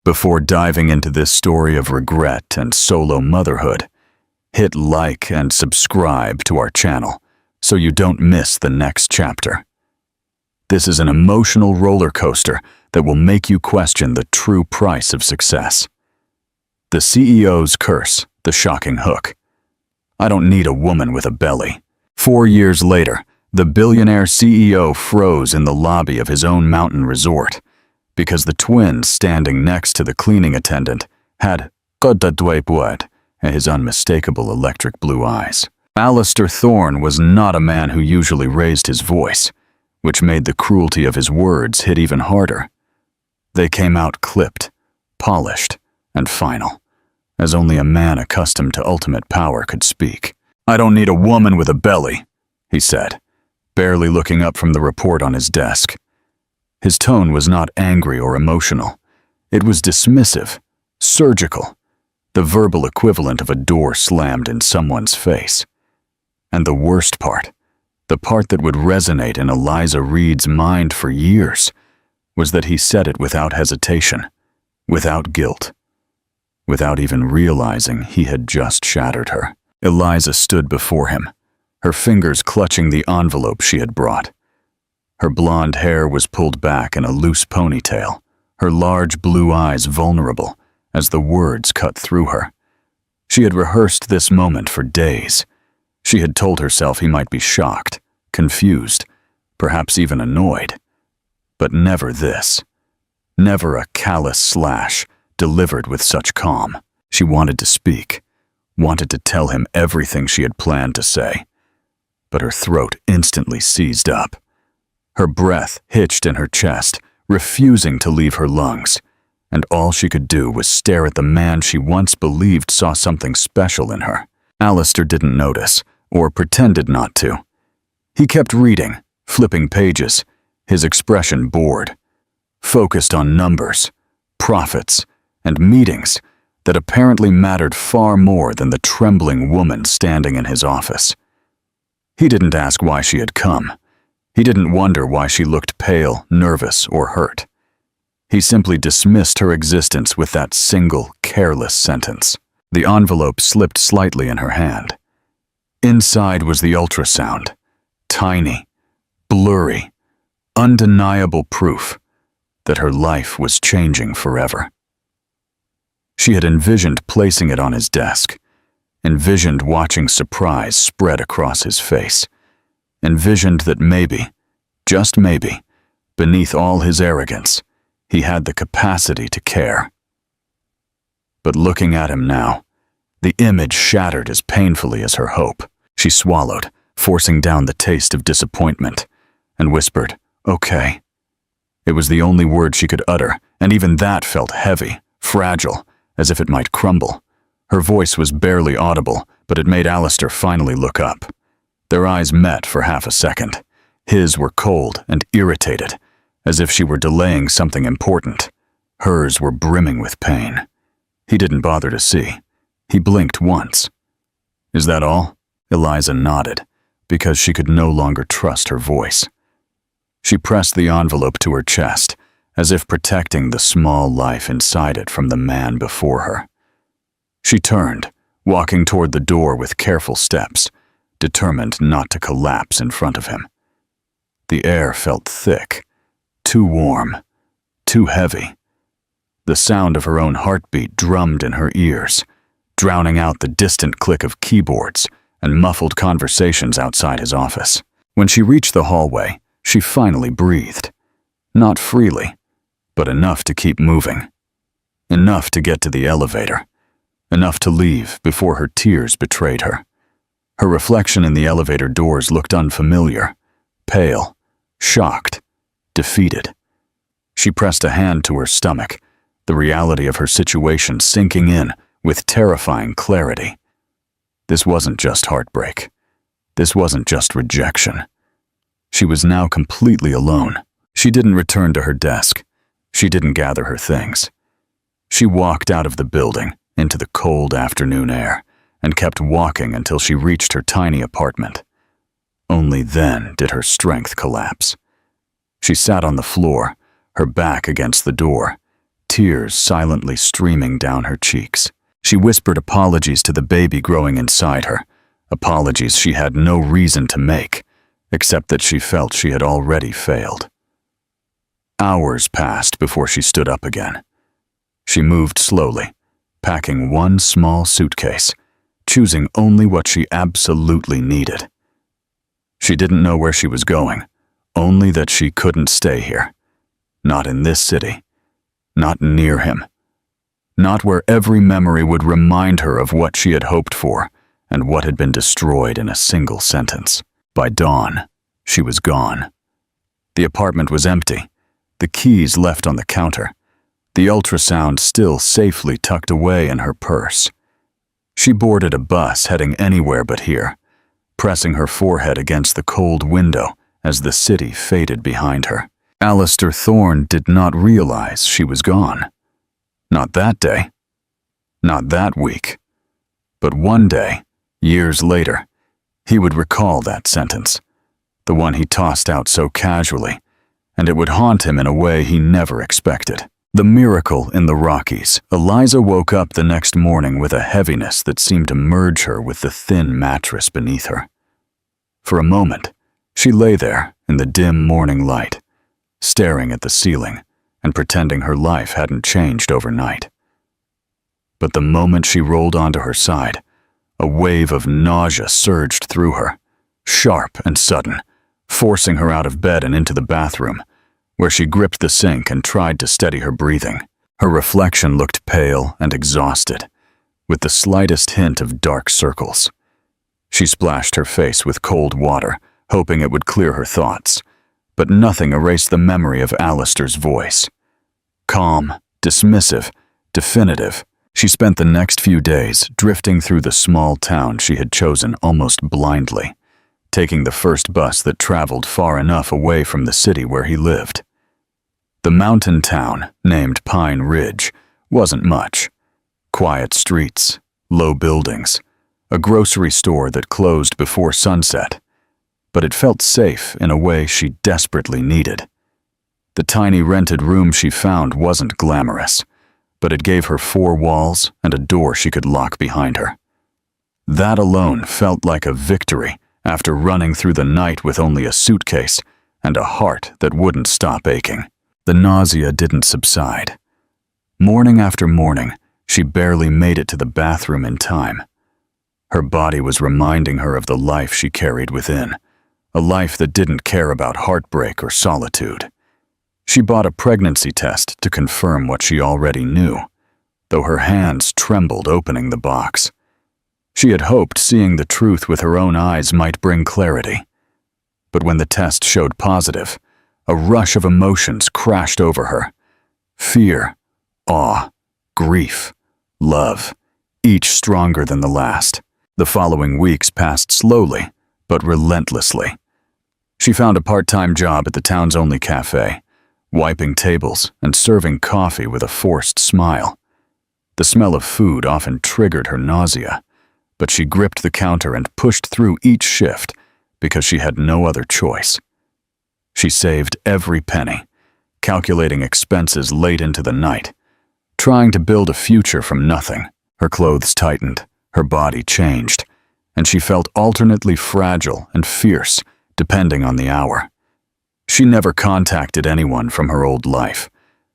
Before diving into this story of regret and solo motherhood, hit like and subscribe to our channel so you don't miss the next chapter. This is an emotional roller coaster that will make you question the true price of success. The CEO's curse, the shocking hook. I don't need a woman with a belly. 4 years later, the billionaire CEO froze in the lobby of his own mountain resort because the twin standing next to the cleaning attendant had his unmistakable electric blue eyes. Alistair Thorne was not a man who usually raised his voice, which made the cruelty of his words hit even harder. They came out clipped, polished, and final, as only a man accustomed to ultimate power could speak. "I don't need a woman with a belly," he said, barely looking up from the report on his desk. His tone was not angry or emotional. It was dismissive, surgical, the verbal equivalent of a door slammed in someone's face. And the worst part, the part that would resonate in Eliza Reed's mind for years, was that he said it without hesitation, without guilt, without even realizing he had just shattered her. Eliza stood before him, her fingers clutching the envelope she had brought. Her blonde hair was pulled back in a loose ponytail, her large blue eyes vulnerable as the words cut through her. She had rehearsed this moment for days. She had told herself he might be shocked, confused, perhaps even annoyed. But never this. Never a callous slash delivered with such calm. She wanted to speak, wanted to tell him everything she had planned to say. But her throat instantly seized up. Her breath hitched in her chest, refusing to leave her lungs, and all she could do was stare at the man she once believed saw something special in her. Alistair didn't notice, or pretended not to. He kept reading, flipping pages, his expression bored, focused on numbers, profits, and meetings that apparently mattered far more than the trembling woman standing in his office. He didn't ask why she had come. He didn't wonder why she looked pale, nervous, or hurt. He simply dismissed her existence with that single, careless sentence. The envelope slipped slightly in her hand. Inside was the ultrasound, tiny, blurry, undeniable proof that her life was changing forever. She had envisioned placing it on his desk, envisioned watching surprise spread across his face, envisioned that maybe, just maybe, beneath all his arrogance, he had the capacity to care. But looking at him now, the image shattered as painfully as her hope. She swallowed, forcing down the taste of disappointment, and whispered, "Okay." It was the only word she could utter, and even that felt heavy, fragile, as if it might crumble. Her voice was barely audible, but it made Alistair finally look up. Their eyes met for half a second. His were cold and irritated, as if she were delaying something important. Hers were brimming with pain. He didn't bother to see. He blinked once. "Is that all?" Eliza nodded, because she could no longer trust her voice. She pressed the envelope to her chest, as if protecting the small life inside it from the man before her. She turned, walking toward the door with careful steps, determined not to collapse in front of him. The air felt thick, too warm, too heavy. The sound of her own heartbeat drummed in her ears, drowning out the distant click of keyboards and muffled conversations outside his office. When she reached the hallway, she finally breathed. Not freely, but enough to keep moving. Enough to get to the elevator. Enough to leave before her tears betrayed her. Her reflection in the elevator doors looked unfamiliar, pale, shocked, defeated. She pressed a hand to her stomach, the reality of her situation sinking in with terrifying clarity. This wasn't just heartbreak. This wasn't just rejection. She was now completely alone. She didn't return to her desk. She didn't gather her things. She walked out of the building into the cold afternoon air and kept walking until she reached her tiny apartment. Only then did her strength collapse. She sat on the floor, her back against the door, tears silently streaming down her cheeks. She whispered apologies to the baby growing inside her, apologies she had no reason to make, except that she felt she had already failed. Hours passed before she stood up again. She moved slowly, packing one small suitcase, choosing only what she absolutely needed. She didn't know where she was going, only that she couldn't stay here. Not in this city. Not near him. Not where every memory would remind her of what she had hoped for and what had been destroyed in a single sentence. By dawn, she was gone. The apartment was empty, the keys left on the counter, the ultrasound still safely tucked away in her purse. She boarded a bus heading anywhere but here, pressing her forehead against the cold window as the city faded behind her. Alistair Thorne did not realize she was gone. Not that day. Not that week. But one day, years later, he would recall that sentence, the one he tossed out so casually, and it would haunt him in a way he never expected. The miracle in the Rockies. Eliza woke up the next morning with a heaviness that seemed to merge her with the thin mattress beneath her. For a moment, she lay there in the dim morning light, staring at the ceiling and pretending her life hadn't changed overnight. But the moment she rolled onto her side, a wave of nausea surged through her, sharp and sudden, forcing her out of bed and into the bathroom, where she gripped the sink and tried to steady her breathing. Her reflection looked pale and exhausted, with the slightest hint of dark circles. She splashed her face with cold water, hoping it would clear her thoughts, but nothing erased the memory of Alistair's voice. Calm, dismissive, definitive, she spent the next few days drifting through the small town she had chosen almost blindly, taking the first bus that traveled far enough away from the city where he lived. The mountain town, named Pine Ridge, wasn't much. Quiet streets, low buildings, a grocery store that closed before sunset, but it felt safe in a way she desperately needed. The tiny rented room she found wasn't glamorous, but it gave her 4 walls and a door she could lock behind her. That alone felt like a victory after running through the night with only a suitcase and a heart that wouldn't stop aching. The nausea didn't subside. Morning after morning, she barely made it to the bathroom in time. Her body was reminding her of the life she carried within, a life that didn't care about heartbreak or solitude. She bought a pregnancy test to confirm what she already knew, though her hands trembled opening the box. She had hoped seeing the truth with her own eyes might bring clarity. But when the test showed positive, a rush of emotions crashed over her. Fear, awe, grief, love, each stronger than the last. The following weeks passed slowly, but relentlessly. She found a part-time job at the town's only cafe, wiping tables and serving coffee with a forced smile. The smell of food often triggered her nausea, but she gripped the counter and pushed through each shift because she had no other choice. She saved every penny, calculating expenses late into the night, trying to build a future from nothing. Her clothes tightened, her body changed, and she felt alternately fragile and fierce, depending on the hour. She never contacted anyone from her old life.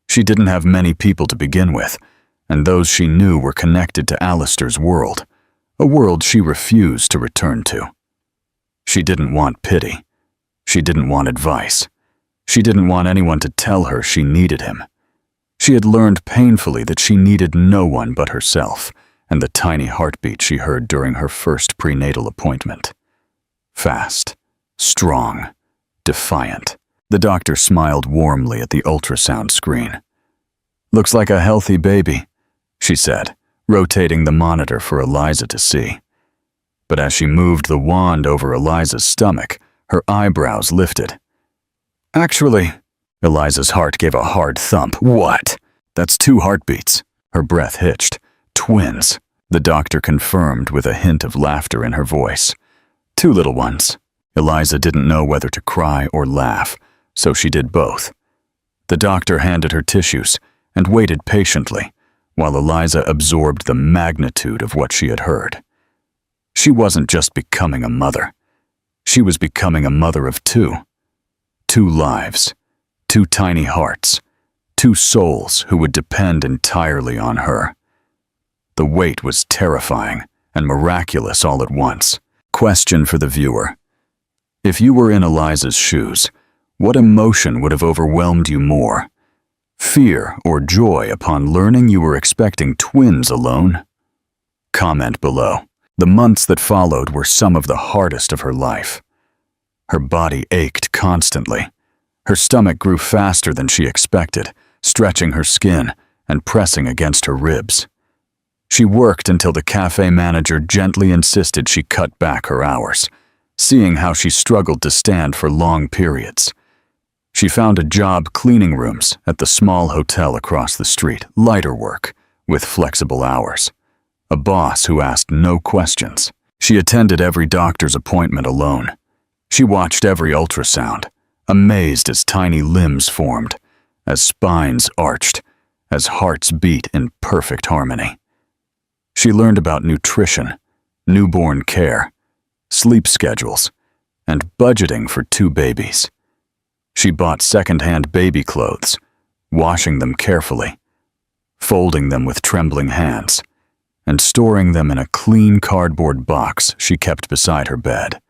She didn't have many people to begin with, and those she knew were connected to Alistair's world, a world she refused to return to. She didn't want pity. She didn't want advice. She didn't want anyone to tell her she needed him. She had learned painfully that she needed no one but herself and the tiny heartbeat she heard during her first prenatal appointment. Fast, strong, defiant. The doctor smiled warmly at the ultrasound screen. "Looks like a healthy baby," she said, rotating the monitor for Eliza to see. But as she moved the wand over Eliza's stomach, her eyebrows lifted. "Actually," Eliza's heart gave a hard thump. "What?" "That's 2 heartbeats." Her breath hitched. "Twins," the doctor confirmed with a hint of laughter in her voice. "2 little ones." Eliza didn't know whether to cry or laugh, so she did both. The doctor handed her tissues, and waited patiently while Eliza absorbed the magnitude of what she had heard. She wasn't just becoming a mother. She was becoming a mother of two. Two lives, two tiny hearts, two souls who would depend entirely on her. The weight was terrifying and miraculous all at once. Question for the viewer. If you were in Eliza's shoes, what emotion would have overwhelmed you more? Fear or joy upon learning you were expecting twins alone? Comment below. The months that followed were some of the hardest of her life. Her body ached constantly. Her stomach grew faster than she expected, stretching her skin and pressing against her ribs. She worked until the cafe manager gently insisted she cut back her hours, seeing how she struggled to stand for long periods. She found a job cleaning rooms at the small hotel across the street, lighter work, with flexible hours. A boss who asked no questions. She attended every doctor's appointment alone. She watched every ultrasound, amazed as tiny limbs formed, as spines arched, as hearts beat in perfect harmony. She learned about nutrition, newborn care, sleep schedules, and budgeting for two babies. She bought second-hand baby clothes, washing them carefully, folding them with trembling hands, and storing them in a clean cardboard box she kept beside her bed.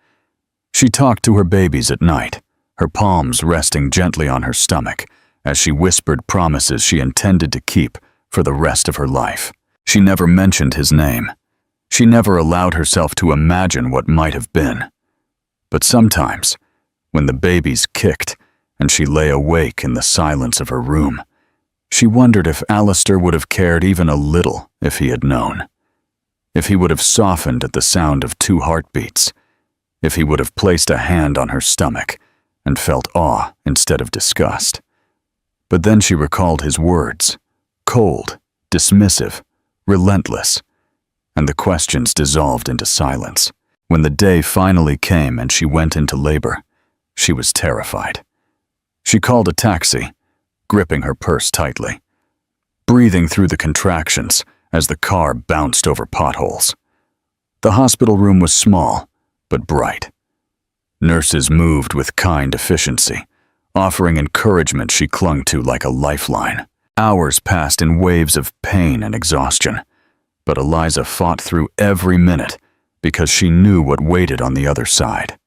She talked to her babies at night, her palms resting gently on her stomach as she whispered promises she intended to keep for the rest of her life. She never mentioned his name. She never allowed herself to imagine what might have been. But sometimes, when the babies kicked and she lay awake in the silence of her room, she wondered if Alistair would have cared even a little if he had known. If he would have softened at the sound of two heartbeats. If he would have placed a hand on her stomach and felt awe instead of disgust. But then she recalled his words, cold, dismissive, relentless, and the questions dissolved into silence. When the day finally came and she went into labor, she was terrified. She called a taxi, gripping her purse tightly, breathing through the contractions as the car bounced over potholes. The hospital room was small, but bright. Nurses moved with kind efficiency, offering encouragement she clung to like a lifeline. Hours passed in waves of pain and exhaustion, but Eliza fought through every minute because she knew what waited on the other side.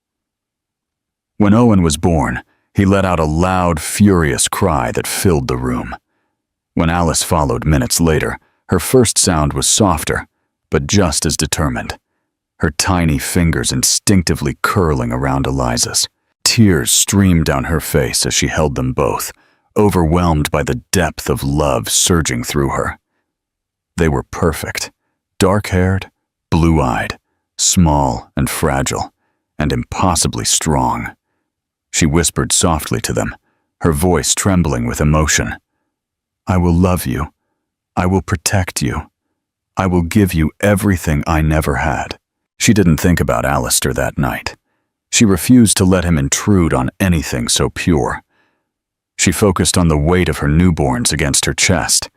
When Owen was born, he let out a loud, furious cry that filled the room. When Alice followed minutes later, her first sound was softer, but just as determined, her tiny fingers instinctively curling around Eliza's. Tears streamed down her face as she held them both, overwhelmed by the depth of love surging through her. They were perfect, dark-haired, blue-eyed, small and fragile, and impossibly strong. She whispered softly to them, her voice trembling with emotion. "I will love you. I will protect you. I will give you everything I never had." She didn't think about Alistair that night. She refused to let him intrude on anything so pure. She focused on the weight of her newborns against her chest,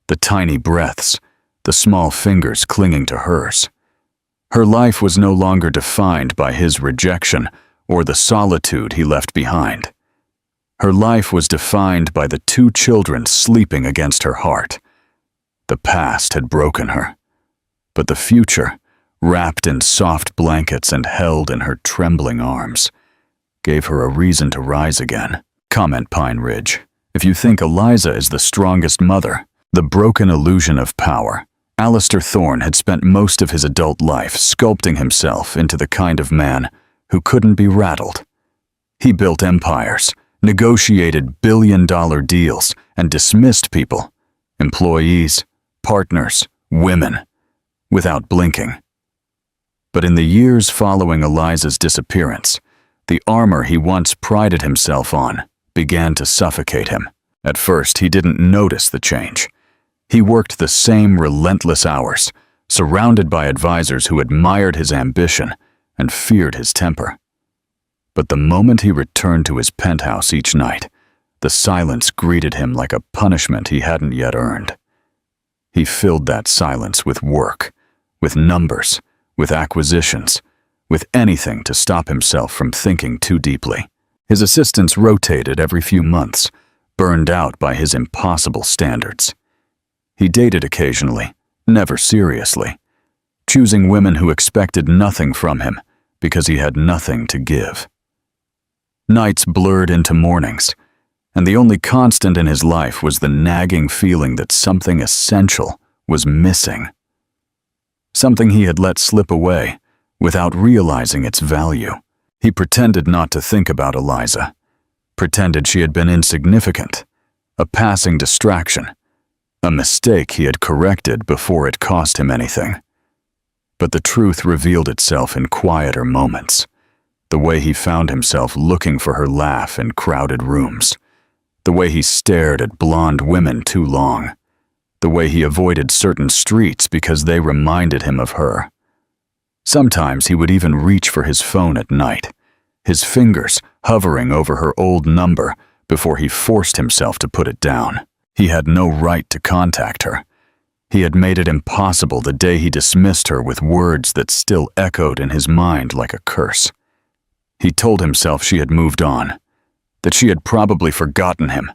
the tiny breaths, the small fingers clinging to hers. Her life was no longer defined by his rejection or the solitude he left behind. Her life was defined by the two children sleeping against her heart. The past had broken her, but the future, wrapped in soft blankets and held in her trembling arms, gave her a reason to rise again. Comment Pine Ridge. If you think Eliza is the strongest mother, the broken illusion of power, Alistair Thorne had spent most of his adult life sculpting himself into the kind of man who couldn't be rattled. He built empires, negotiated billion-dollar deals, and dismissed people, employees, partners, women, without blinking. But in the years following Eliza's disappearance, the armor he once prided himself on began to suffocate him. At first, he didn't notice the change. He worked the same relentless hours, surrounded by advisors who admired his ambition and feared his temper. But the moment he returned to his penthouse each night, The silence greeted him like a punishment he hadn't yet earned. He filled that silence with work, with numbers, with acquisitions, with anything to stop himself from thinking too deeply. His assistants rotated every few months, burned out by his impossible standards. He dated occasionally, never seriously, choosing women who expected nothing from him because he had nothing to give. Nights blurred into mornings, and the only constant in his life was the nagging feeling that something essential was missing. Something he had let slip away without realizing its value. He pretended not to think about Eliza, pretended she had been insignificant, a passing distraction, a mistake he had corrected before it cost him anything. But the truth revealed itself in quieter moments, the way he found himself looking for her laugh in crowded rooms, the way he stared at blonde women too long, the way he avoided certain streets because they reminded him of her. Sometimes he would even reach for his phone at night, his fingers hovering over her old number before he forced himself to put it down. He had no right to contact her. He had made it impossible the day he dismissed her with words that still echoed in his mind like a curse. He told himself she had moved on, that she had probably forgotten him,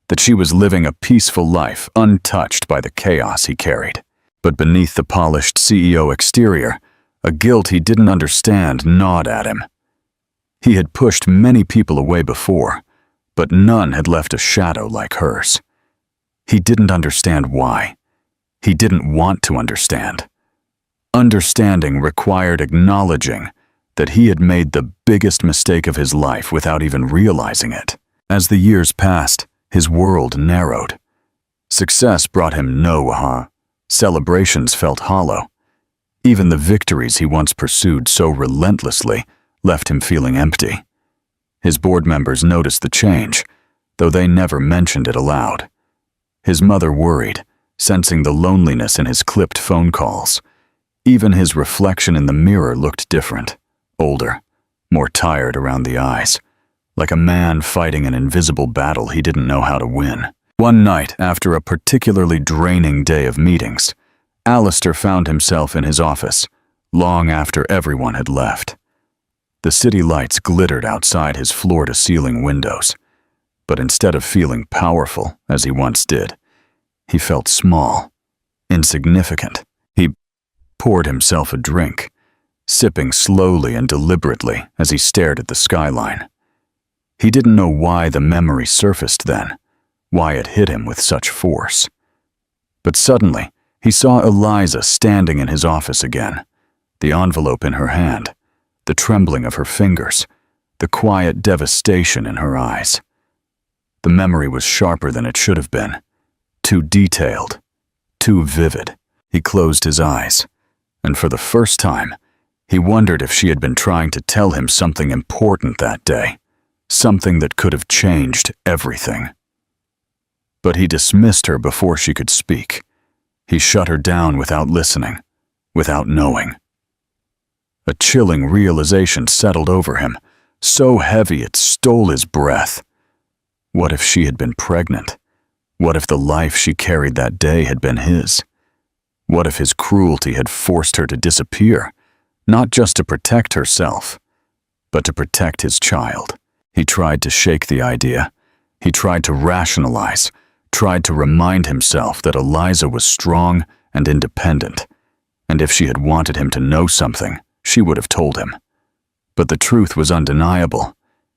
that she was living a peaceful life untouched by the chaos he carried. But beneath the polished CEO exterior, a guilt he didn't understand gnawed at him. He had pushed many people away before, but none had left a shadow like hers. He didn't understand why. He didn't want to understand. Understanding required acknowledging that he had made the biggest mistake of his life without even realizing it. As the years passed, his world narrowed. Success brought him no aha. Celebrations felt hollow. Even the victories he once pursued so relentlessly left him feeling empty. His board members noticed the change, though they never mentioned it aloud. His mother worried, sensing the loneliness in his clipped phone calls. Even his reflection in the mirror looked different, older, more tired around the eyes, like a man fighting an invisible battle he didn't know how to win. One night, after a particularly draining day of meetings, Alistair found himself in his office, long after everyone had left. The city lights glittered outside his floor-to-ceiling windows, but instead of feeling powerful, as he once did, he felt small, insignificant. He poured himself a drink, sipping slowly and deliberately as he stared at the skyline. He didn't know why the memory surfaced then, why it hit him with such force. But suddenly, he saw Eliza standing in his office again, the envelope in her hand, the trembling of her fingers, the quiet devastation in her eyes. The memory was sharper than it should have been, too detailed, too vivid. He closed his eyes, and for the first time, he wondered if she had been trying to tell him something important that day, something that could have changed everything. But he dismissed her before she could speak. He shut her down without listening, without knowing. A chilling realization settled over him, so heavy it stole his breath. What if she had been pregnant? What if the life she carried that day had been his? What if his cruelty had forced her to disappear, not just to protect herself, but to protect his child? He tried to shake the idea. He tried to rationalize, tried to remind himself that Eliza was strong and independent, and if she had wanted him to know something, she would have told him. But the truth was undeniable.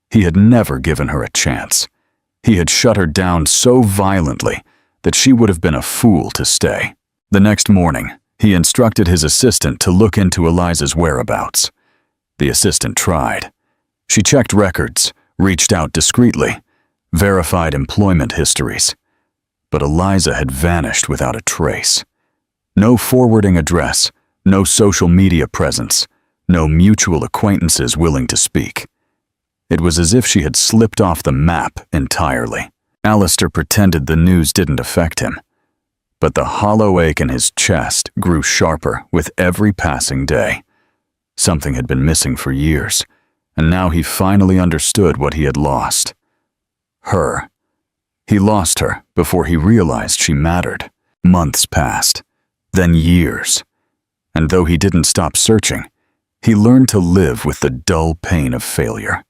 He had never given her a chance. He had shut her down so violently that she would have been a fool to stay. The next morning, he instructed his assistant to look into Eliza's whereabouts. The assistant tried. She checked records, reached out discreetly, verified employment histories. But Eliza had vanished without a trace. No forwarding address, no social media presence, no mutual acquaintances willing to speak. It was as if she had slipped off the map entirely. Alistair pretended the news didn't affect him, but the hollow ache in his chest grew sharper with every passing day. Something had been missing for years, and now he finally understood what he had lost. Her, He lost her before he realized she mattered. Months passed, then years. And though he didn't stop searching, he learned to live with the dull pain of failure.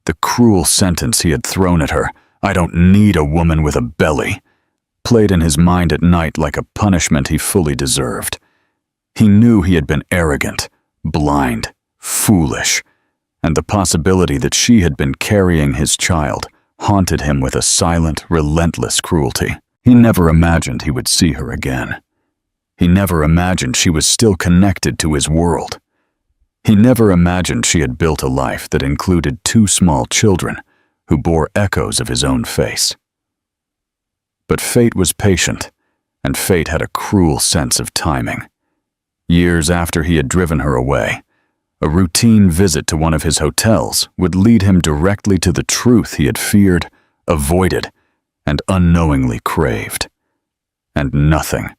The cruel sentence he had thrown at her, "I don't need a woman with a belly," played in his mind at night like a punishment he fully deserved. He knew he had been arrogant, blind, foolish, and the possibility that she had been carrying his child haunted him with a silent, relentless cruelty. He never imagined he would see her again. He never imagined she was still connected to his world. He never imagined she had built a life that included 2 small children who bore echoes of his own face. But fate was patient, and fate had a cruel sense of timing. Years after he had driven her away, a routine visit to one of his hotels would lead him directly to the truth he had feared, avoided, and unknowingly craved. And nothing,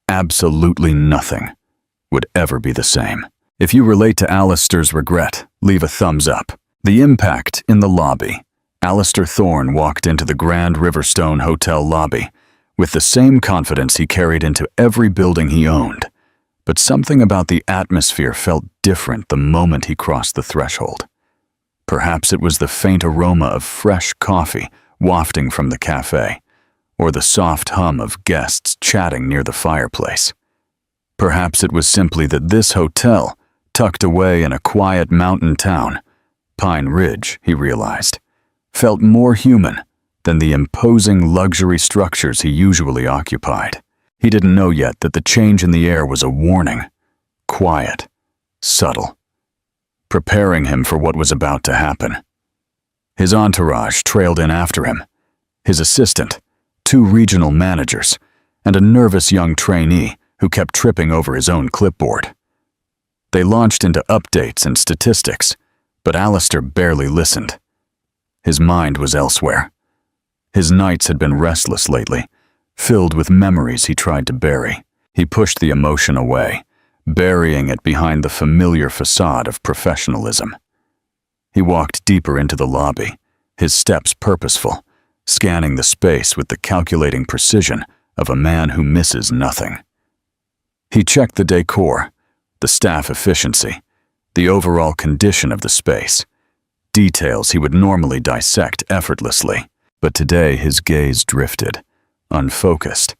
absolutely nothing, would ever be the same. If you relate to Alistair's regret, leave a thumbs up. The impact in the lobby. Alistair Thorne walked into the Grand Riverstone Hotel lobby with the same confidence he carried into every building he owned. But something about the atmosphere felt different the moment he crossed the threshold. Perhaps it was the faint aroma of fresh coffee wafting from the cafe, or the soft hum of guests chatting near the fireplace. Perhaps it was simply that this hotel, tucked away in a quiet mountain town, Pine Ridge, he realized, felt more human than the imposing luxury structures he usually occupied. He didn't know yet that the change in the air was a warning, quiet, subtle, preparing him for what was about to happen. His entourage trailed in after him, his assistant, 2 regional managers, and a nervous young trainee who kept tripping over his own clipboard. They launched into updates and statistics, but Alistair barely listened. His mind was elsewhere. His nights had been restless lately, filled with memories he tried to bury. He pushed the emotion away, burying it behind the familiar facade of professionalism. He walked deeper into the lobby, his steps purposeful, scanning the space with the calculating precision of a man who misses nothing. He checked the decor, the staff efficiency, the overall condition of the space, details he would normally dissect effortlessly. But today his gaze drifted, unfocused,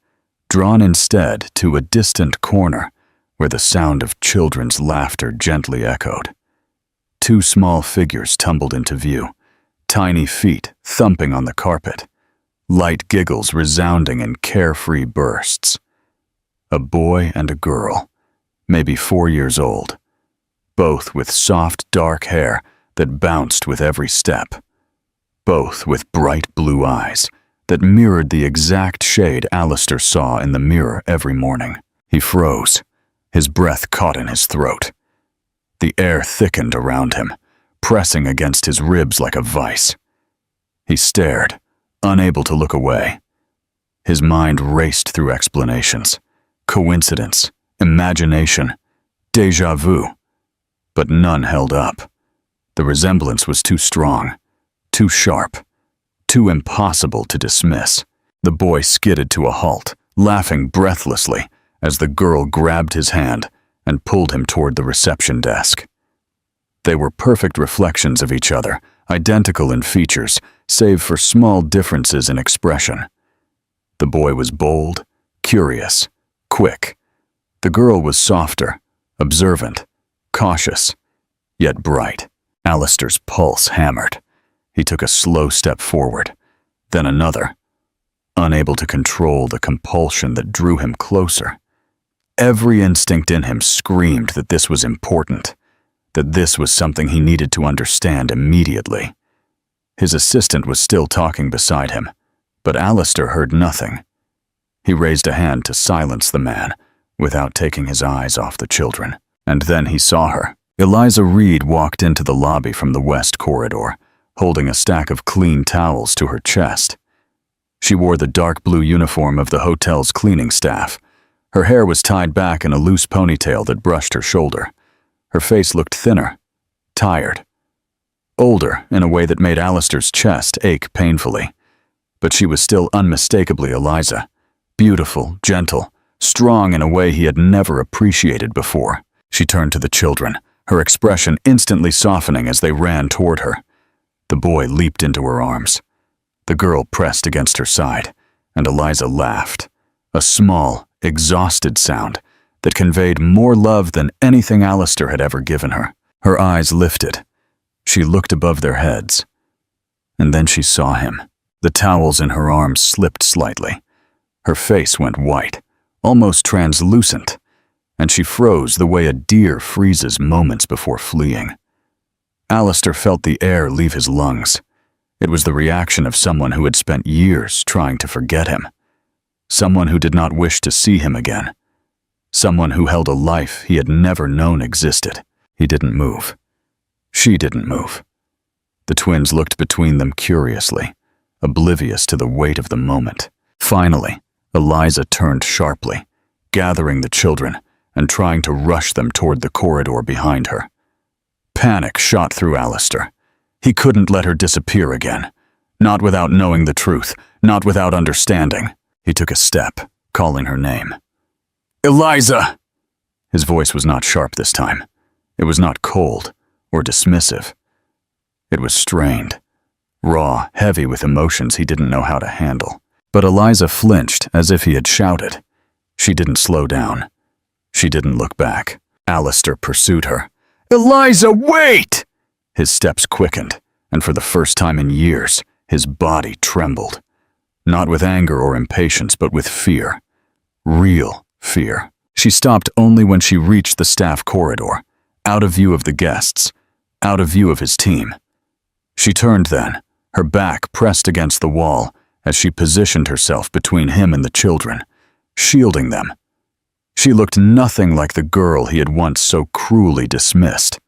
drawn instead to a distant corner where the sound of children's laughter gently echoed. 2 small figures tumbled into view, tiny feet thumping on the carpet, light giggles resounding in carefree bursts. A boy and a girl, maybe 4 years old, both with soft dark hair that bounced with every step, both with bright blue eyes that mirrored the exact shade Alistair saw in the mirror every morning. He froze, his breath caught in his throat. The air thickened around him, pressing against his ribs like a vice. He stared, unable to look away. His mind raced through explanations, coincidence, imagination, déjà vu, but none held up. The resemblance was too strong, too sharp, too impossible to dismiss. The boy skidded to a halt, laughing breathlessly as the girl grabbed his hand and pulled him toward the reception desk. They were perfect reflections of each other, identical in features, save for small differences in expression. The boy was bold, curious, quick. The girl was softer, observant, cautious, yet bright. Alistair's pulse hammered. He took a slow step forward, then another, unable to control the compulsion that drew him closer. Every instinct in him screamed that this was important, that this was something he needed to understand immediately. His assistant was still talking beside him, but Alistair heard nothing. He raised a hand to silence the man, without taking his eyes off the children. And then he saw her. Eliza Reed walked into the lobby from the west corridor, holding a stack of clean towels to her chest. She wore the dark blue uniform of the hotel's cleaning staff. Her hair was tied back in a loose ponytail that brushed her shoulder. Her face looked thinner, tired, older in a way that made Alistair's chest ache painfully. But she was still unmistakably Eliza. Beautiful, gentle, strong in a way he had never appreciated before. She turned to the children, her expression instantly softening as they ran toward her. The boy leaped into her arms. The girl pressed against her side, and Eliza laughed, a small, exhausted sound that conveyed more love than anything Alistair had ever given her. Her eyes lifted. She looked above their heads. And then she saw him. The towels in her arms slipped slightly. Her face went white, almost translucent, and she froze the way a deer freezes moments before fleeing. Alistair felt the air leave his lungs. It was the reaction of someone who had spent years trying to forget him. Someone who did not wish to see him again. Someone who held a life he had never known existed. He didn't move. She didn't move. The twins looked between them curiously, oblivious to the weight of the moment. Finally, Eliza turned sharply, gathering the children and trying to rush them toward the corridor behind her. Panic shot through Alistair. He couldn't let her disappear again. Not without knowing the truth, not without understanding. He took a step, calling her name. "Eliza!" His voice was not sharp this time. It was not cold or dismissive. It was strained, raw, heavy with emotions he didn't know how to handle. But Eliza flinched as if he had shouted. She didn't slow down. She didn't look back. Alistair pursued her. "Eliza, wait!" His steps quickened, and for the first time in years, his body trembled. Not with anger or impatience, but with fear. Real fear. She stopped only when she reached the staff corridor, out of view of the guests, out of view of his team. She turned then, her back pressed against the wall as she positioned herself between him and the children, shielding them. She looked nothing like the girl he had once so cruelly dismissed.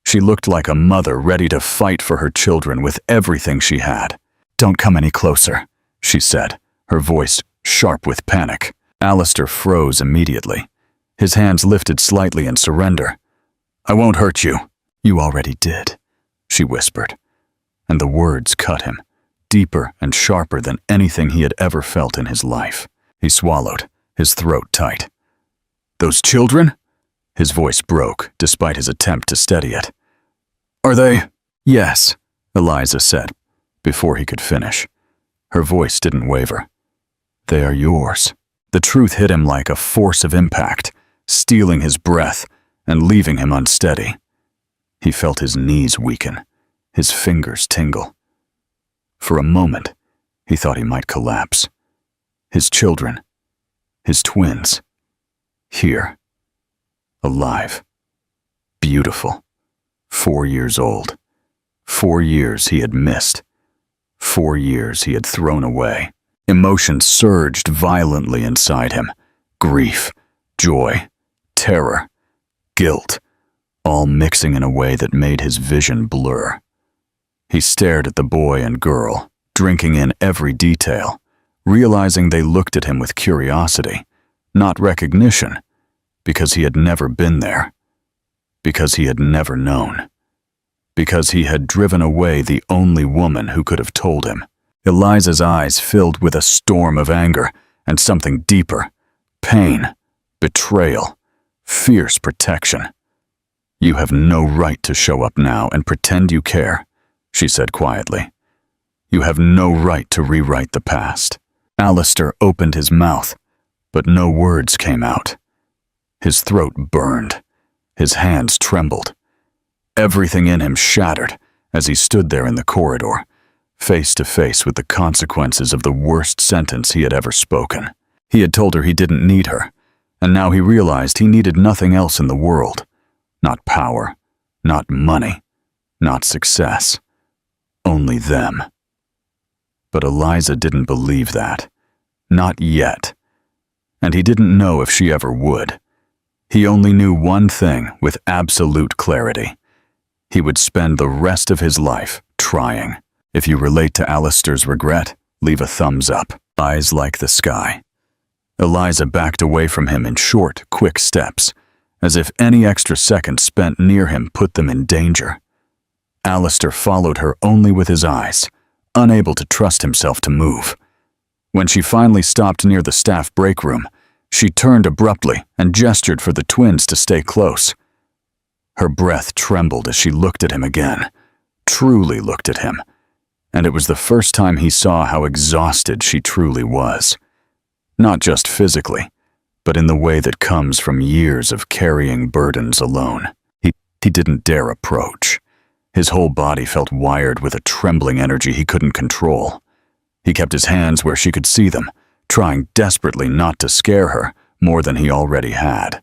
She looked like a mother ready to fight for her children with everything she had. "Don't come any closer," she said, her voice sharp with panic. Alistair froze immediately. His hands lifted slightly in surrender. "I won't hurt you." "You already did," she whispered. And the words cut him, deeper and sharper than anything he had ever felt in his life. He swallowed, his throat tight. "Those children?" His voice broke, despite his attempt to steady it. "Are they?" "Yes," Eliza said, before he could finish. Her voice didn't waver. "They are yours." The truth hit him like a force of impact, stealing his breath and leaving him unsteady. He felt his knees weaken, his fingers tingle. For a moment, he thought he might collapse. His children, his twins, here, alive, beautiful, 4 years old, 4 years he had missed, 4 years he had thrown away. Emotions surged violently inside him. Grief, joy, terror, guilt, all mixing in a way that made his vision blur. He stared at the boy and girl, drinking in every detail, realizing they looked at him with curiosity, not recognition, because he had never been there, because he had never known, because he had driven away the only woman who could have told him. Eliza's eyes filled with a storm of anger and something deeper, pain, betrayal, fierce protection. "You have no right to show up now and pretend you care," she said quietly. "You have no right to rewrite the past." Alistair opened his mouth, but no words came out. His throat burned. His hands trembled. Everything in him shattered as he stood there in the corridor, face to face with the consequences of the worst sentence he had ever spoken. He had told her he didn't need her, and now he realized he needed nothing else in the world. Not power, not money, not success. Only them. But Eliza didn't believe that. Not yet. And he didn't know if she ever would. He only knew one thing with absolute clarity. He would spend the rest of his life trying. If you relate to Alistair's regret, leave a thumbs up. Eyes like the sky. Eliza backed away from him in short, quick steps, as if any extra second spent near him put them in danger. Alistair followed her only with his eyes, unable to trust himself to move. When she finally stopped near the staff break room, she turned abruptly and gestured for the twins to stay close. Her breath trembled as she looked at him again, truly looked at him, and it was the first time he saw how exhausted she truly was. Not just physically, but in the way that comes from years of carrying burdens alone. He didn't dare approach. His whole body felt wired with a trembling energy he couldn't control. He kept his hands where she could see them, trying desperately not to scare her more than he already had.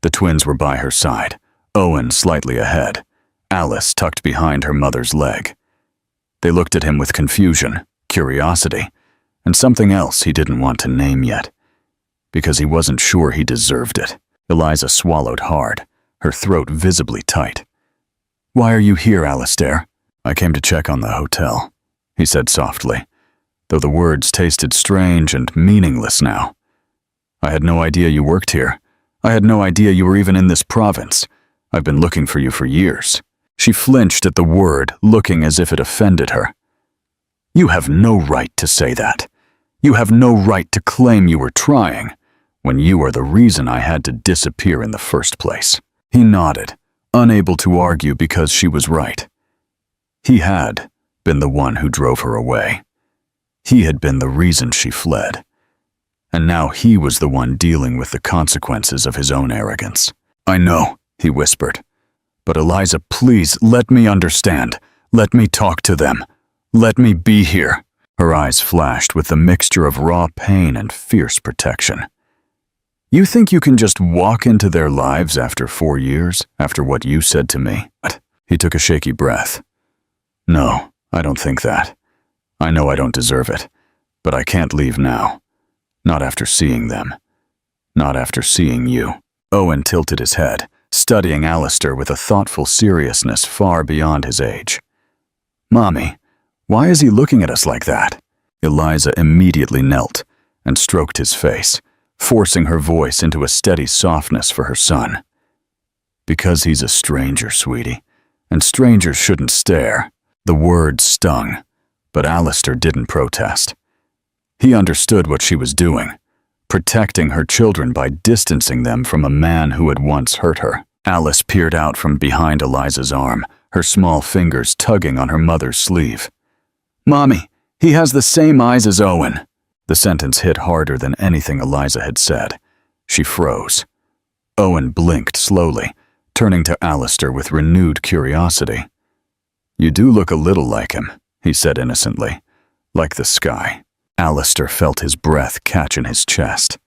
The twins were by her side, Owen slightly ahead, Alice tucked behind her mother's leg. They looked at him with confusion, curiosity, and something else he didn't want to name yet, because he wasn't sure he deserved it. Eliza swallowed hard, her throat visibly tight. "Why are you here, Alistair?" "I came to check on the hotel," he said softly, though the words tasted strange and meaningless now. "I had no idea you worked here. I had no idea you were even in this province. I've been looking for you for years." She flinched at the word, looking as if it offended her. "You have no right to say that. You have no right to claim you were trying, when you are the reason I had to disappear in the first place." He nodded, unable to argue because she was right. He had been the one who drove her away. He had been the reason she fled. And now he was the one dealing with the consequences of his own arrogance. "I know," he whispered. "But Eliza, please, let me understand. Let me talk to them. Let me be here." Her eyes flashed with the mixture of raw pain and fierce protection. "You think you can just walk into their lives after 4 years, after what you said to me?" He took a shaky breath. "No, I don't think that. I know I don't deserve it, but I can't leave now. Not after seeing them. Not after seeing you." Owen tilted his head, studying Alistair with a thoughtful seriousness far beyond his age. "Mommy, why is he looking at us like that?" Eliza immediately knelt and stroked his face, forcing her voice into a steady softness for her son. "Because he's a stranger, sweetie, and strangers shouldn't stare." The words stung, but Alistair didn't protest. He understood what she was doing, protecting her children by distancing them from a man who had once hurt her. Alice peered out from behind Eliza's arm, her small fingers tugging on her mother's sleeve. "Mommy, he has the same eyes as Owen." The sentence hit harder than anything Eliza had said. She froze. Owen blinked slowly, turning to Alistair with renewed curiosity. "You do look a little like him," he said innocently. "Like the sky." Alistair felt his breath catch in his chest.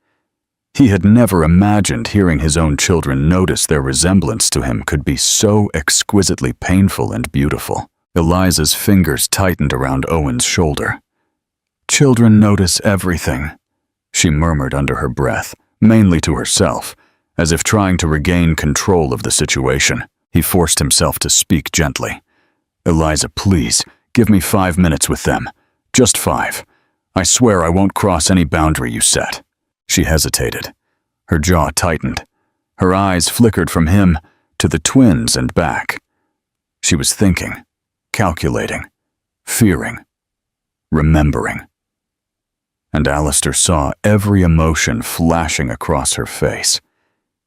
He had never imagined hearing his own children notice their resemblance to him could be so exquisitely painful and beautiful. Eliza's fingers tightened around Owen's shoulder. "Children notice everything," she murmured under her breath, mainly to herself, as if trying to regain control of the situation. He forced himself to speak gently. "Eliza, please, give me 5 minutes with them. Just 5. I swear I won't cross any boundary you set." She hesitated. Her jaw tightened. Her eyes flickered from him to the twins and back. She was thinking, calculating, fearing, remembering. And Alistair saw every emotion flashing across her face.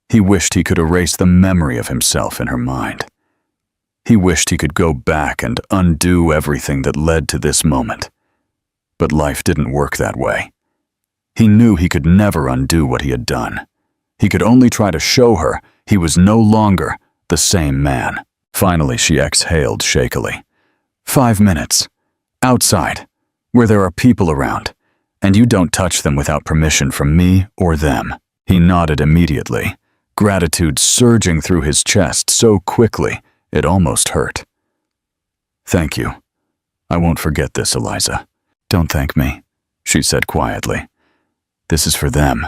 He wished he could erase the memory of himself in her mind. He wished he could go back and undo everything that led to this moment. But life didn't work that way. He knew he could never undo what he had done. He could only try to show her he was no longer the same man. Finally, she exhaled shakily. 5 minutes. Outside, where there are people around, and you don't touch them without permission from me or them." He nodded immediately, gratitude surging through his chest so quickly it almost hurt. "Thank you. I won't forget this, Eliza." "Don't thank me," she said quietly. "This is for them,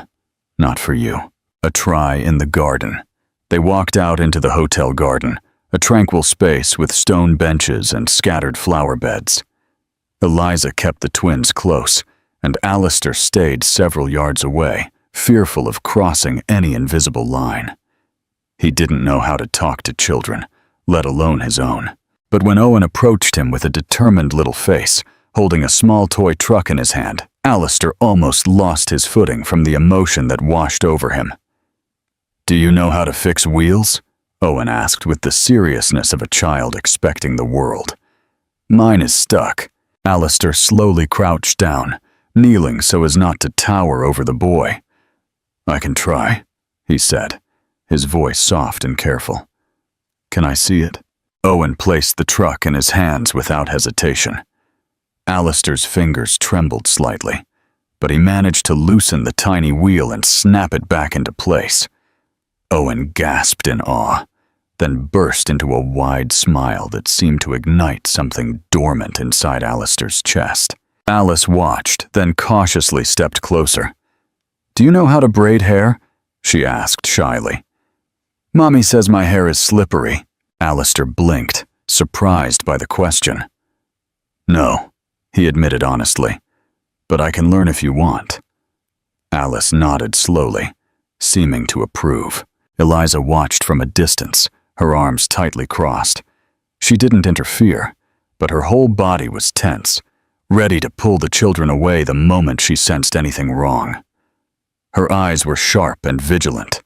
not for you." A try in the garden. They walked out into the hotel garden, a tranquil space with stone benches and scattered flower beds. Eliza kept the twins close, and Alistair stayed several yards away, fearful of crossing any invisible line. He didn't know how to talk to children, let alone his own. But when Owen approached him with a determined little face, holding a small toy truck in his hand, Alistair almost lost his footing from the emotion that washed over him. "Do you know how to fix wheels?" Owen asked with the seriousness of a child expecting the world. "Mine is stuck." Alistair slowly crouched down, kneeling so as not to tower over the boy. "I can try," he said, his voice soft and careful. "Can I see it?" Owen placed the truck in his hands without hesitation. Alistair's fingers trembled slightly, but he managed to loosen the tiny wheel and snap it back into place. Owen gasped in awe, then burst into a wide smile that seemed to ignite something dormant inside Alistair's chest. Alice watched, then cautiously stepped closer. "Do you know how to braid hair?" she asked shyly. "Mommy says my hair is slippery." Alistair blinked, surprised by the question. "No," he admitted honestly, "but I can learn if you want." Alice nodded slowly, seeming to approve. Eliza watched from a distance, her arms tightly crossed. She didn't interfere, but her whole body was tense, ready to pull the children away the moment she sensed anything wrong. Her eyes were sharp and vigilant,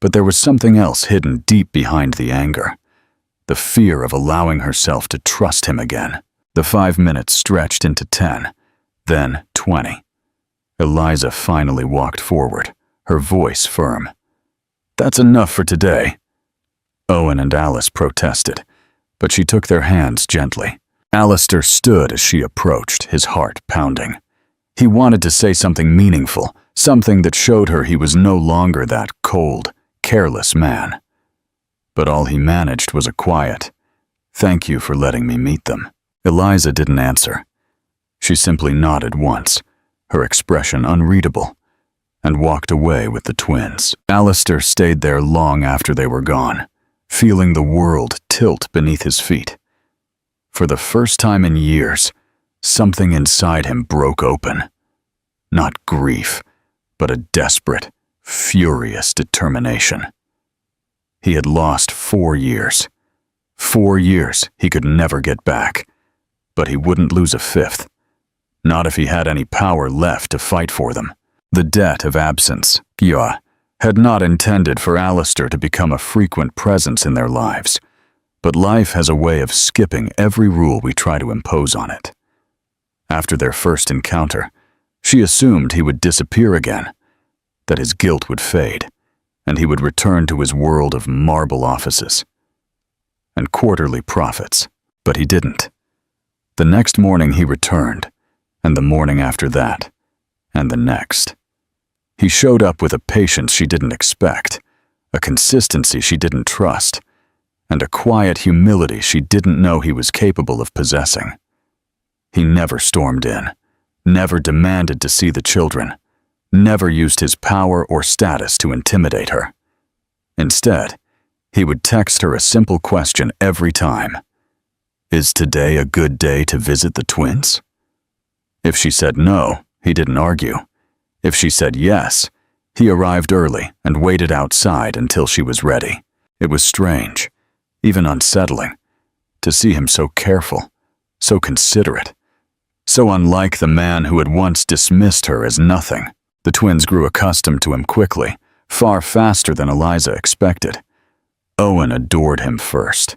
but there was something else hidden deep behind the anger. The fear of allowing herself to trust him again. The 5 minutes stretched into 10, then 20. Eliza finally walked forward, her voice firm. "That's enough for today." Owen and Alice protested, but she took their hands gently. Alistair stood as she approached, his heart pounding. He wanted to say something meaningful, something that showed her he was no longer that cold, careless man. But all he managed was a quiet, "Thank you for letting me meet them." Eliza didn't answer. She simply nodded once, her expression unreadable, and walked away with the twins. Alistair stayed there long after they were gone, feeling the world tilt beneath his feet. For the first time in years, something inside him broke open. Not grief, but a desperate, furious determination. He had lost 4 years. 4 years he could never get back, but he wouldn't lose a 5th. Not if he had any power left to fight for them. The debt of absence, Gya, had not intended for Alistair to become a frequent presence in their lives, but life has a way of skipping every rule we try to impose on it. After their first encounter, she assumed he would disappear again, that his guilt would fade, and he would return to his world of marble offices and quarterly profits, but he didn't. The next morning he returned, and the morning after that, and the next. He showed up with a patience she didn't expect, a consistency she didn't trust, and a quiet humility she didn't know he was capable of possessing. He never stormed in, never demanded to see the children, never used his power or status to intimidate her. Instead, he would text her a simple question every time. "Is today a good day to visit the twins?" If she said no, he didn't argue. If she said yes, he arrived early and waited outside until she was ready. It was strange, even unsettling, to see him so careful, so considerate, so unlike the man who had once dismissed her as nothing. The twins grew accustomed to him quickly, far faster than Eliza expected. Owen adored him first.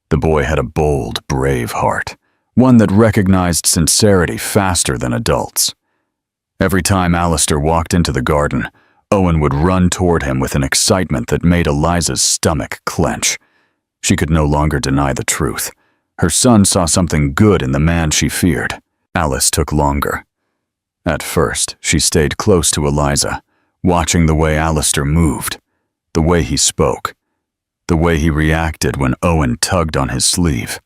The boy had a bold, brave heart, one that recognized sincerity faster than adults. Every time Alistair walked into the garden, Owen would run toward him with an excitement that made Eliza's stomach clench. She could no longer deny the truth. Her son saw something good in the man she feared. Alice took longer. At first, she stayed close to Eliza, watching the way Alistair moved, the way he spoke, the way he reacted when Owen tugged on his sleeve.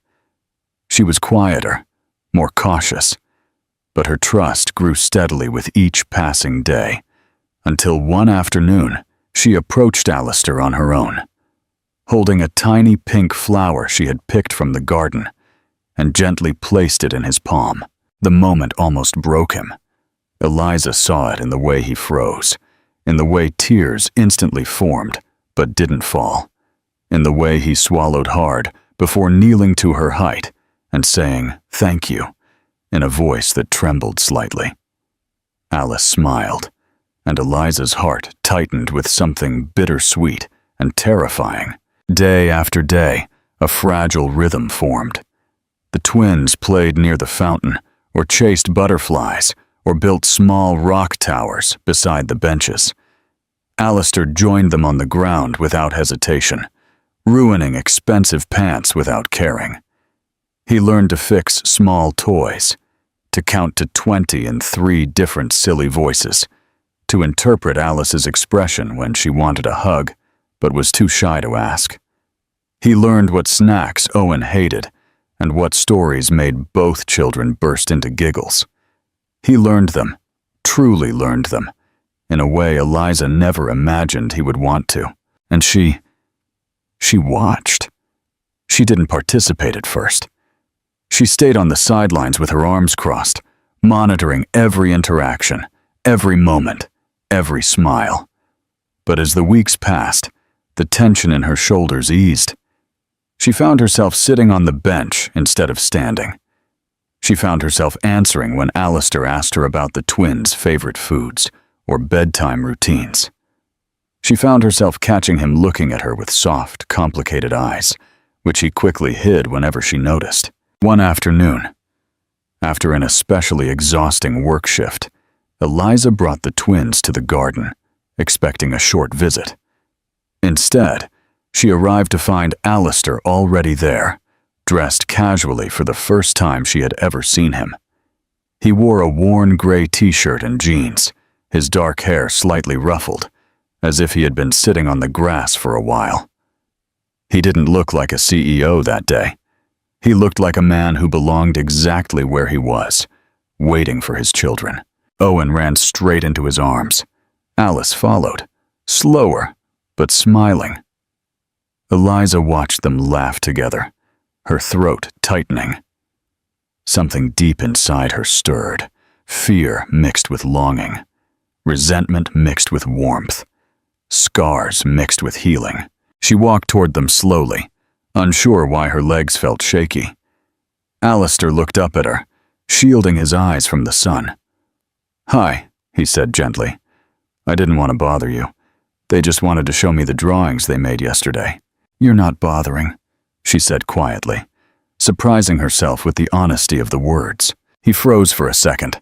She was quieter, more cautious, but her trust grew steadily with each passing day, until one afternoon she approached Alistair on her own, holding a tiny pink flower she had picked from the garden, and gently placed it in his palm. The moment almost broke him. Eliza saw it in the way he froze, in the way tears instantly formed but didn't fall, in the way he swallowed hard, before kneeling to her height and saying, "Thank you," in a voice that trembled slightly. Alice smiled, and Eliza's heart tightened with something bittersweet and terrifying. Day after day, a fragile rhythm formed. The twins played near the fountain, or chased butterflies, or built small rock towers beside the benches. Alistair joined them on the ground without hesitation, ruining expensive pants without caring. He learned to fix small toys, to count to 20 in 3 different silly voices, to interpret Alice's expression when she wanted a hug but was too shy to ask. He learned what snacks Owen hated and what stories made both children burst into giggles. He learned them, truly learned them, in a way Eliza never imagined he would want to. And she watched. She didn't participate at first. She stayed on the sidelines with her arms crossed, monitoring every interaction, every moment, every smile. But as the weeks passed, the tension in her shoulders eased. She found herself sitting on the bench instead of standing. She found herself answering when Alistair asked her about the twins' favorite foods or bedtime routines. She found herself catching him looking at her with soft, complicated eyes, which he quickly hid whenever she noticed. One afternoon, after an especially exhausting work shift, Eliza brought the twins to the garden, expecting a short visit. Instead, she arrived to find Alistair already there, dressed casually for the first time she had ever seen him. He wore a worn gray t-shirt and jeans, his dark hair slightly ruffled, as if he had been sitting on the grass for a while. He didn't look like a CEO that day. He looked like a man who belonged exactly where he was, waiting for his children. Owen ran straight into his arms. Alice followed, slower, but smiling. Eliza watched them laugh together, her throat tightening. Something deep inside her stirred, fear mixed with longing, resentment mixed with warmth, scars mixed with healing. She walked toward them slowly, unsure why her legs felt shaky. Alistair looked up at her, shielding his eyes from the sun. "Hi," he said gently. "I didn't want to bother you. They just wanted to show me the drawings they made yesterday." "You're not bothering," she said quietly, surprising herself with the honesty of the words. He froze for a second,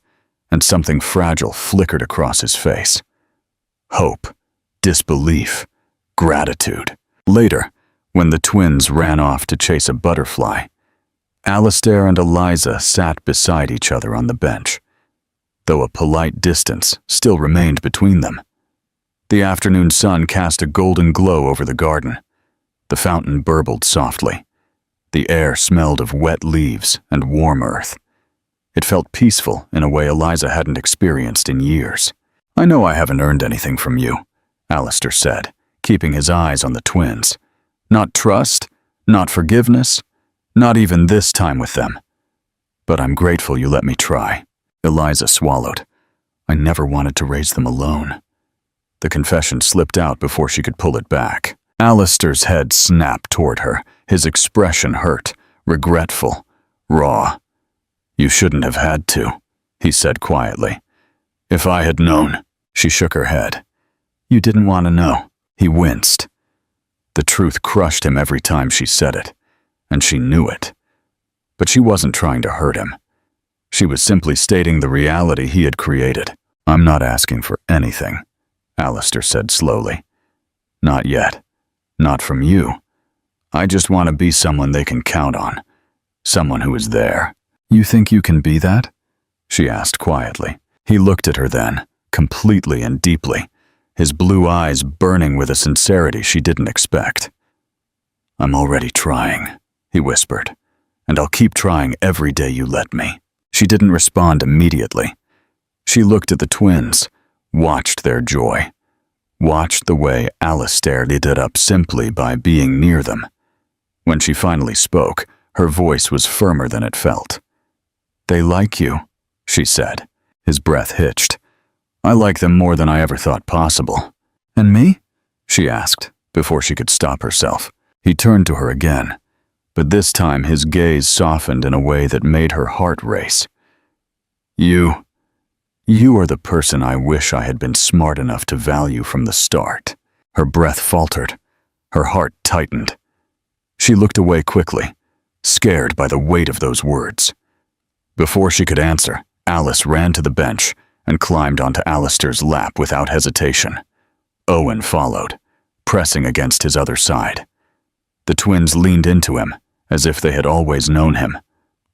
and something fragile flickered across his face. Hope, disbelief, gratitude. Later, when the twins ran off to chase a butterfly, Alistair and Eliza sat beside each other on the bench, though a polite distance still remained between them. The afternoon sun cast a golden glow over the garden. The fountain burbled softly. The air smelled of wet leaves and warm earth. It felt peaceful in a way Eliza hadn't experienced in years. "I know I haven't earned anything from you," Alistair said, keeping his eyes on the twins. "Not trust, not forgiveness, not even this time with them. But I'm grateful you let me try." Eliza swallowed. "I never wanted to raise them alone." The confession slipped out before she could pull it back. Alistair's head snapped toward her, his expression hurt, regretful, raw. "You shouldn't have had to," he said quietly. "If I had known." She shook her head. "You didn't want to know." He winced. The truth crushed him every time she said it, and she knew it. But she wasn't trying to hurt him. She was simply stating the reality he had created. "I'm not asking for anything," Alistair said slowly. "Not yet. Not from you. I just want to be someone they can count on. Someone who is there." "You think you can be that?" she asked quietly. He looked at her then, completely and deeply, his blue eyes burning with a sincerity she didn't expect. "I'm already trying," he whispered, "and I'll keep trying every day you let me." She didn't respond immediately. She looked at the twins, watched their joy, watched the way Alistair lit it up simply by being near them. When she finally spoke, her voice was firmer than it felt. "They like you," she said. His breath hitched. "I like them more than I ever thought possible." "And me?" she asked, before she could stop herself. He turned to her again, but this time his gaze softened in a way that made her heart race. You are the person I wish I had been smart enough to value from the start." Her breath faltered. Her heart tightened. She looked away quickly, scared by the weight of those words. Before she could answer, Alice ran to the bench and climbed onto Alistair's lap without hesitation. Owen followed, pressing against his other side. The twins leaned into him as if they had always known him,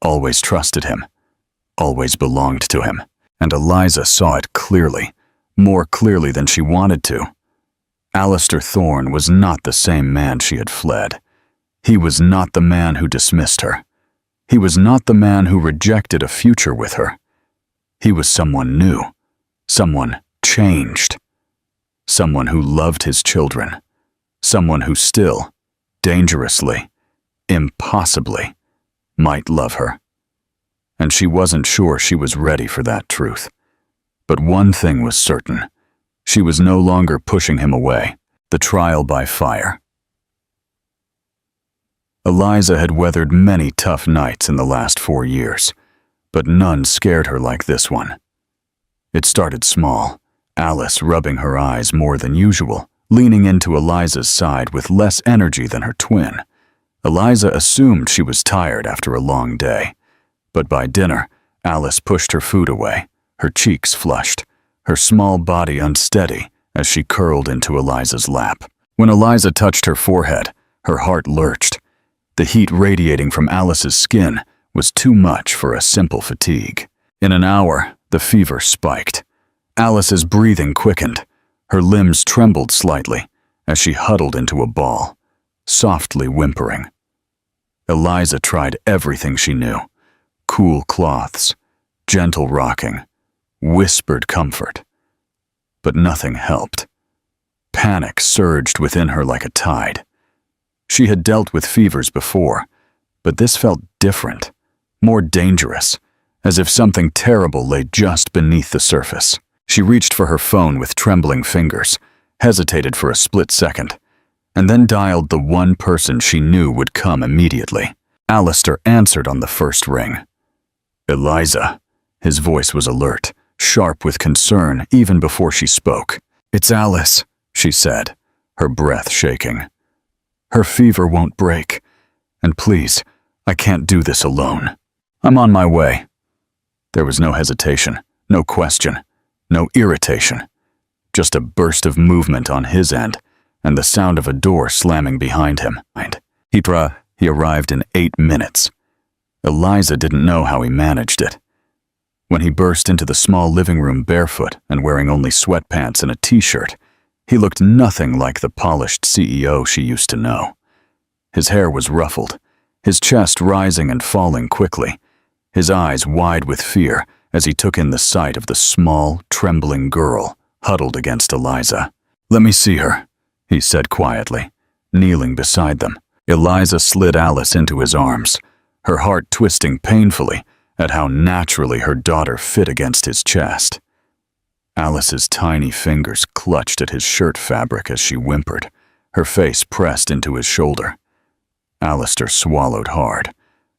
always trusted him, always belonged to him. And Eliza saw it clearly, more clearly than she wanted to. Alistair Thorne was not the same man she had fled. He was not the man who dismissed her. He was not the man who rejected a future with her. He was someone new, someone changed, someone who loved his children, someone who still, dangerously, impossibly, might love her. And she wasn't sure she was ready for that truth. But one thing was certain. She was no longer pushing him away. The trial by fire. Eliza had weathered many tough nights in the last 4 years, but none scared her like this one. It started small, Alice rubbing her eyes more than usual, leaning into Eliza's side with less energy than her twin. Eliza assumed she was tired after a long day. But by dinner, Alice pushed her food away, her cheeks flushed, her small body unsteady as she curled into Eliza's lap. When Eliza touched her forehead, her heart lurched. The heat radiating from Alice's skin was too much for a simple fatigue. In an hour, the fever spiked. Alice's breathing quickened. Her limbs trembled slightly as she huddled into a ball, softly whimpering. Eliza tried everything she knew. Cool cloths, gentle rocking, whispered comfort. But nothing helped. Panic surged within her like a tide. She had dealt with fevers before, but this felt different, more dangerous, as if something terrible lay just beneath the surface. She reached for her phone with trembling fingers, hesitated for a split second, and then dialed the one person she knew would come immediately. Alistair answered on the first ring. "Eliza." His voice was alert, sharp with concern even before she spoke. "It's Alice," she said, her breath shaking. "Her fever won't break. And please, I can't do this alone. I'm on my way." There was no hesitation, no question, no irritation. Just a burst of movement on his end, and the sound of a door slamming behind him. He arrived in 8 minutes. Eliza didn't know how he managed it. When he burst into the small living room barefoot and wearing only sweatpants and a t-shirt, he looked nothing like the polished CEO she used to know. His hair was ruffled, his chest rising and falling quickly, his eyes wide with fear as he took in the sight of the small, trembling girl huddled against Eliza. "Let me see her," he said quietly, kneeling beside them. Eliza slid Alice into his arms, her heart twisting painfully at how naturally her daughter fit against his chest. Alice's tiny fingers clutched at his shirt fabric as she whimpered, her face pressed into his shoulder. Alistair swallowed hard,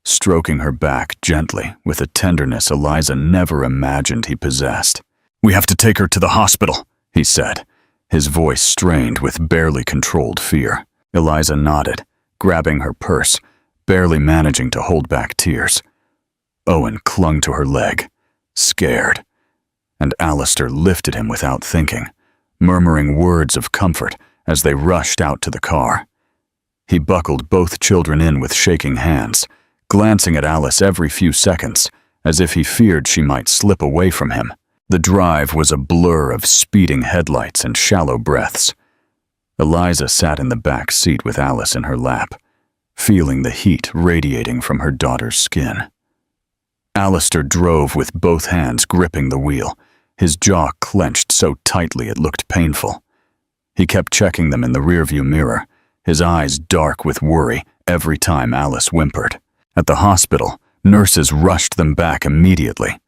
stroking her back gently with a tenderness Eliza never imagined he possessed. "We have to take her to the hospital," he said, his voice strained with barely controlled fear. Eliza nodded, grabbing her purse, barely managing to hold back tears. Owen clung to her leg, scared, and Alistair lifted him without thinking, murmuring words of comfort as they rushed out to the car. He buckled both children in with shaking hands, glancing at Alice every few seconds, as if he feared she might slip away from him. The drive was a blur of speeding headlights and shallow breaths. Eliza sat in the back seat with Alice in her lap, feeling the heat radiating from her daughter's skin. Alistair drove with both hands gripping the wheel, his jaw clenched so tightly it looked painful. He kept checking them in the rearview mirror, his eyes dark with worry every time Alice whimpered. At the hospital, nurses rushed them back immediately.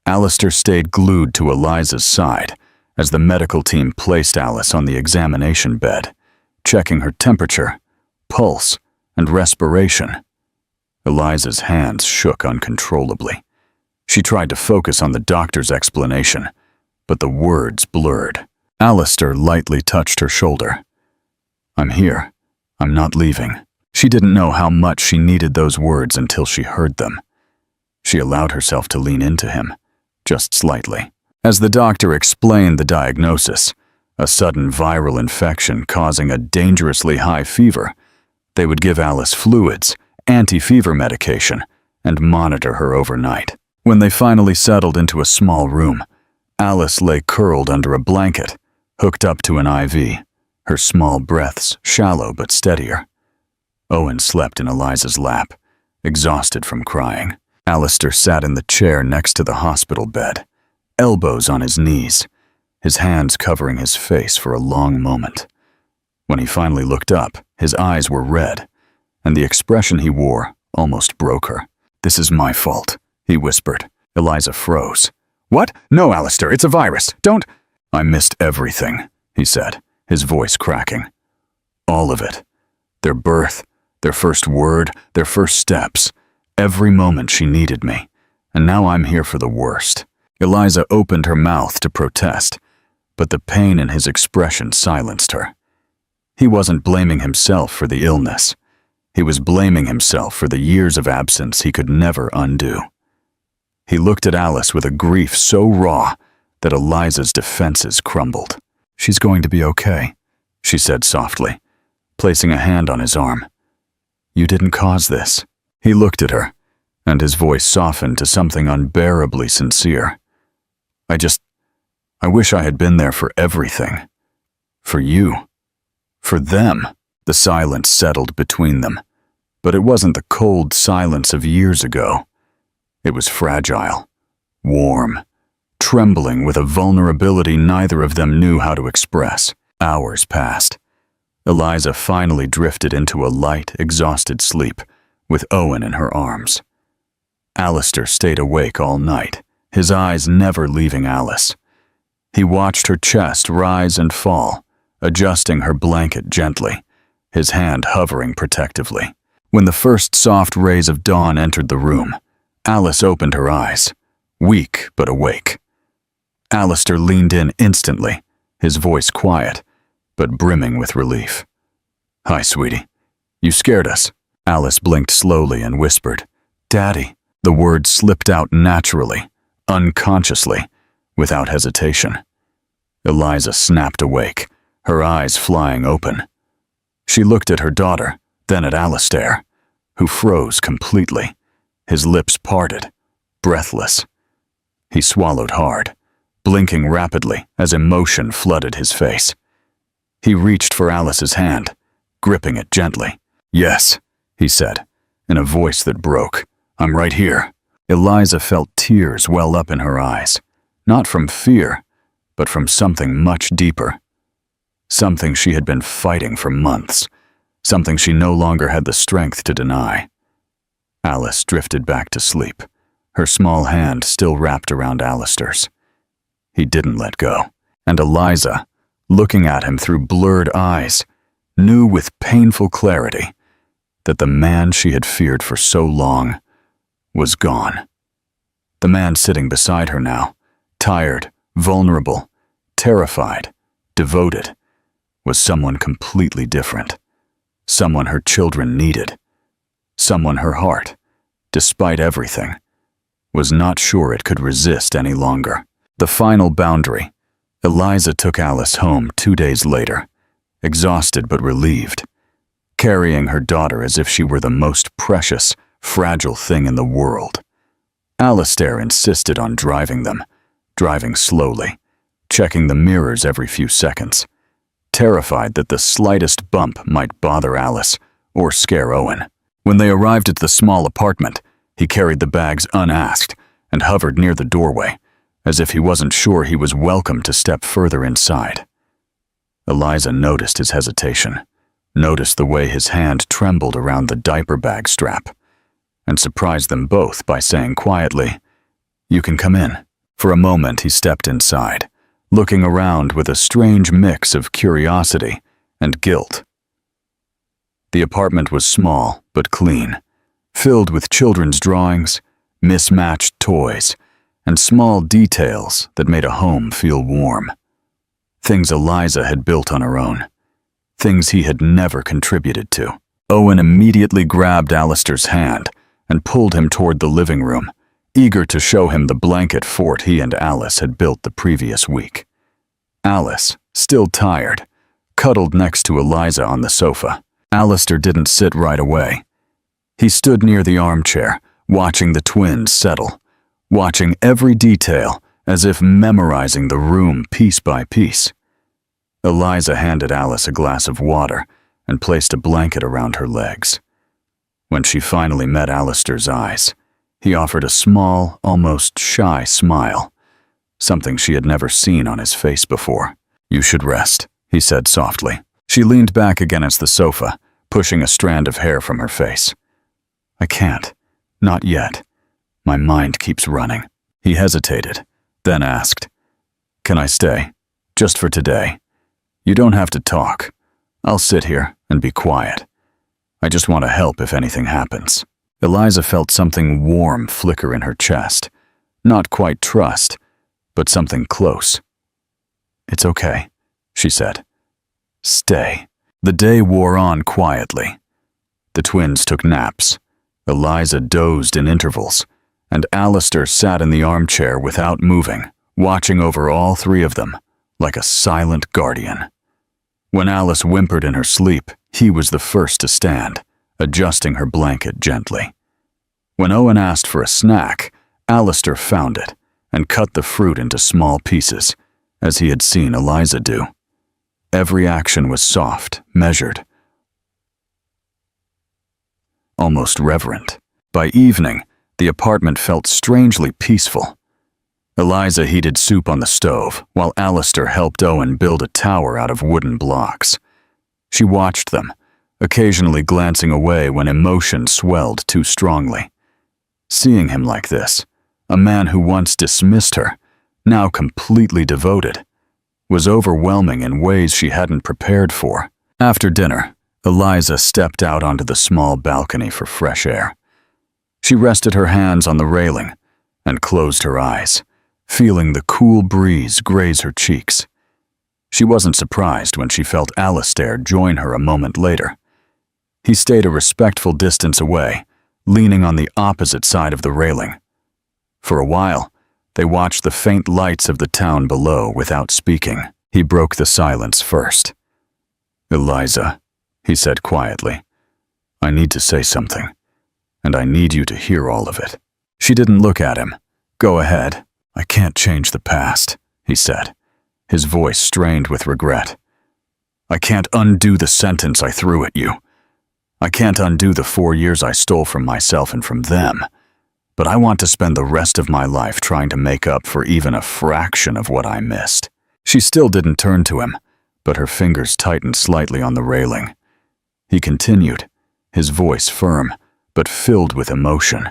Alistair stayed glued to Eliza's side as the medical team placed Alice on the examination bed, checking her temperature, pulse, and respiration. Eliza's hands shook uncontrollably. She tried to focus on the doctor's explanation, but the words blurred. Alistair lightly touched her shoulder. "I'm here. I'm not leaving." She didn't know how much she needed those words until she heard them. She allowed herself to lean into him, just slightly. As the doctor explained the diagnosis, a sudden viral infection causing a dangerously high fever, they would give Alice fluids, anti-fever medication, and monitor her overnight. When they finally settled into a small room, Alice lay curled under a blanket, hooked up to an IV, her small breaths shallow but steadier. Owen slept in Eliza's lap, exhausted from crying. Alistair sat in the chair next to the hospital bed, elbows on his knees, his hands covering his face for a long moment. When he finally looked up, his eyes were red, and the expression he wore almost broke her. "This is my fault," he whispered. Eliza froze. "What? No, Alistair, it's a virus. Don't—" "I missed everything," he said, his voice cracking. "All of it. Their birth, their first word, their first steps. Every moment she needed me, and now I'm here for the worst." Eliza opened her mouth to protest, but the pain in his expression silenced her. He wasn't blaming himself for the illness. He was blaming himself for the years of absence he could never undo. He looked at Alice with a grief so raw that Eliza's defenses crumbled. "She's going to be okay," she said softly, placing a hand on his arm. "You didn't cause this." He looked at her, and his voice softened to something unbearably sincere. I wish I had been there for everything. For you. For them." The silence settled between them, but it wasn't the cold silence of years ago. It was fragile, warm, trembling with a vulnerability neither of them knew how to express. Hours passed. Eliza finally drifted into a light, exhausted sleep, with Owen in her arms. Alistair stayed awake all night, his eyes never leaving Alice. He watched her chest rise and fall, adjusting her blanket gently, his hand hovering protectively. When the first soft rays of dawn entered the room, Alice opened her eyes, weak but awake. Alistair leaned in instantly, his voice quiet, but brimming with relief. "Hi, sweetie. You scared us." Alice blinked slowly and whispered, "Daddy." The words slipped out naturally, unconsciously, without hesitation. Eliza snapped awake, her eyes flying open. She looked at her daughter, then at Alistair, who froze completely, his lips parted, breathless. He swallowed hard, blinking rapidly as emotion flooded his face. He reached for Alice's hand, gripping it gently. "Yes," he said, in a voice that broke. "I'm right here." Eliza felt tears well up in her eyes, not from fear, but from something much deeper. Something she had been fighting for months, something she no longer had the strength to deny. Alice drifted back to sleep, her small hand still wrapped around Alistair's. He didn't let go, and Eliza, looking at him through blurred eyes, knew with painful clarity that the man she had feared for so long was gone. The man sitting beside her now, tired, vulnerable, terrified, devoted, was someone completely different. Someone her children needed. Someone her heart, despite everything, was not sure it could resist any longer. The final boundary. Eliza took Alice home 2 days later, exhausted but relieved, carrying her daughter as if she were the most precious, fragile thing in the world. Alistair insisted on driving them, driving slowly, checking the mirrors every few seconds, terrified that the slightest bump might bother Alice or scare Owen. When they arrived at the small apartment, he carried the bags unasked and hovered near the doorway, as if he wasn't sure he was welcome to step further inside. Eliza noticed his hesitation, noticed the way his hand trembled around the diaper bag strap, and surprised them both by saying quietly, "You can come in." For a moment he stepped inside, looking around with a strange mix of curiosity and guilt. The apartment was small but clean, filled with children's drawings, mismatched toys, and small details that made a home feel warm. Things Eliza had built on her own. Things he had never contributed to. Owen immediately grabbed Alistair's hand and pulled him toward the living room, eager to show him the blanket fort he and Alice had built the previous week. Alice, still tired, cuddled next to Eliza on the sofa. Alistair didn't sit right away. He stood near the armchair, watching the twins settle, watching every detail as if memorizing the room piece by piece. Eliza handed Alice a glass of water and placed a blanket around her legs. When she finally met Alistair's eyes, he offered a small, almost shy smile, something she had never seen on his face before. "You should rest," he said softly. She leaned back against the sofa, pushing a strand of hair from her face. "I can't. Not yet. My mind keeps running." He hesitated, then asked, "Can I stay? Just for today? You don't have to talk. I'll sit here and be quiet. I just want to help if anything happens." Eliza felt something warm flicker in her chest. Not quite trust, but something close. "It's okay," she said. "Stay." The day wore on quietly. The twins took naps. Eliza dozed in intervals, and Alistair sat in the armchair without moving, watching over all three of them, like a silent guardian. When Alice whimpered in her sleep, he was the first to stand, adjusting her blanket gently. When Owen asked for a snack, Alistair found it and cut the fruit into small pieces, as he had seen Eliza do. Every action was soft, measured, almost reverent. By evening, the apartment felt strangely peaceful. Eliza heated soup on the stove, while Alistair helped Owen build a tower out of wooden blocks. She watched them, occasionally glancing away when emotion swelled too strongly. Seeing him like this, a man who once dismissed her, now completely devoted, was overwhelming in ways she hadn't prepared for. After dinner, Eliza stepped out onto the small balcony for fresh air. She rested her hands on the railing and closed her eyes, feeling the cool breeze graze her cheeks. She wasn't surprised when she felt Alistair join her a moment later. He stayed a respectful distance away, leaning on the opposite side of the railing. For a while, they watched the faint lights of the town below without speaking. He broke the silence first. "Eliza," he said quietly, "I need to say something, and I need you to hear all of it." She didn't look at him. "Go ahead." "I can't change the past," he said, his voice strained with regret. "I can't undo the sentence I threw at you. I can't undo the 4 years I stole from myself and from them. But I want to spend the rest of my life trying to make up for even a fraction of what I missed." She still didn't turn to him, but her fingers tightened slightly on the railing. He continued, his voice firm, but filled with emotion.